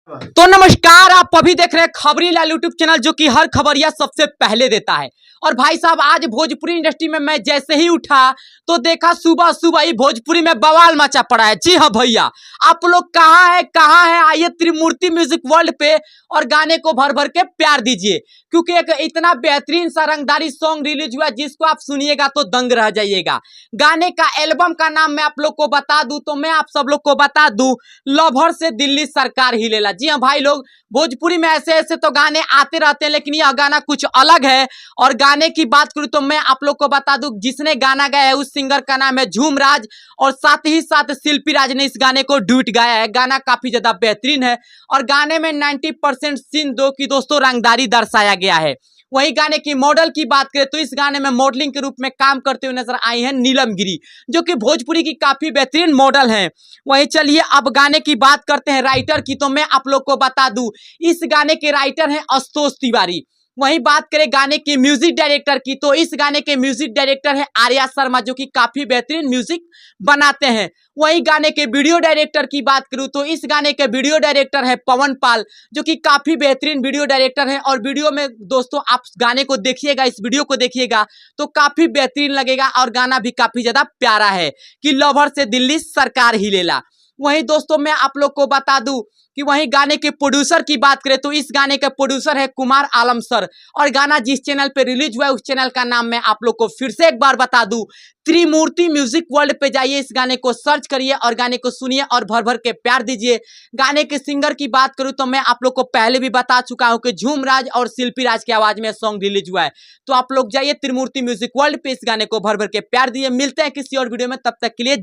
तो नमस्कार, आप अभी देख रहे हैं खबरी लाल यूट्यूब चैनल, जो कि हर खबरिया सबसे पहले देता है। और भाई साहब, आज भोजपुरी इंडस्ट्री में मैं जैसे ही उठा तो देखा सुबह सुबह ही भोजपुरी में बवाल मचा पड़ा है। जी हाँ भैया, आप लोग कहाँ है? आइए त्रिमूर्ति म्यूजिक वर्ल्ड पे और गाने को भर भर के प्यार दीजिए, क्योंकि एक इतना बेहतरीन सा रंगदारी सॉन्ग रिलीज हुआ जिसको आप सुनिएगा तो दंग रह जाइएगा। गाने का एल्बम का नाम मैं आप लोग को बता दूं तो मैं आप सब लोग को बता दूं, लवर से दिल्ली सरकार ही लेला। जी हाँ भाई लोग, भोजपुरी में ऐसे ऐसे तो गाने आते रहते हैं, लेकिन यह गाना कुछ अलग है। और गाने की बात करूं तो मैं आप लोग को बता दूं, जिसने गाना गाया है उस सिंगर का नाम है झूम राज, और साथ ही साथ शिल्पी राज ने इस गाने को ड्यूट गाया है। गाना काफी ज्यादा बेहतरीन है और गाने में 90% सीन दो की दोस्तों रंगदारी दर्शाया गया है। वही गाने की मॉडल की बात करें तो इस गाने में मॉडलिंग के रूप में काम करते हुए नजर आई हैं नीलम गिरी, जो कि भोजपुरी की काफी बेहतरीन मॉडल हैं। वही चलिए अब गाने की बात करते हैं राइटर की, तो मैं आप लोग को बता दूं इस गाने के राइटर हैं आशुतोष तिवारी। वहीं बात करें गाने के म्यूजिक डायरेक्टर की, तो इस गाने के म्यूजिक डायरेक्टर है आर्या शर्मा, जो कि काफी बेहतरीन म्यूजिक बनाते हैं। वहीं गाने के वीडियो डायरेक्टर की बात करूं तो इस गाने के वीडियो डायरेक्टर है पवन पाल, जो कि काफी बेहतरीन वीडियो डायरेक्टर हैं। और वीडियो में दोस्तों आप गाने को देखिएगा, इस वीडियो को देखिएगा तो काफी बेहतरीन लगेगा और गाना भी काफी ज्यादा प्यारा है कि लवर से दिल्ली सरकार ही लेला। वहीं दोस्तों मैं आप लोग को बता दूं कि वहीं गाने के प्रोड्यूसर की बात करें तो इस गाने के प्रोड्यूसर है कुमार आलम सर। और गाना जिस चैनल पे रिलीज हुआ है उस चैनल का नाम मैं आप लोग को फिर से एक बार बता दूं, त्रिमूर्ति म्यूजिक वर्ल्ड पे जाइए, इस गाने को सर्च करिए और गाने को सुनिए और भर भर के प्यार दीजिए। गाने के सिंगर की बात करूं तो मैं आप लोग को पहले भी बता चुका हूं कि झूम राज और शिल्पी राज की आवाज में सॉन्ग रिलीज हुआ है। तो आप लोग जाइए त्रिमूर्ति म्यूजिक वर्ल्ड पे, इस गाने को भर भर के प्यार दिए। मिलते हैं किसी और वीडियो में, तब तक के लिए।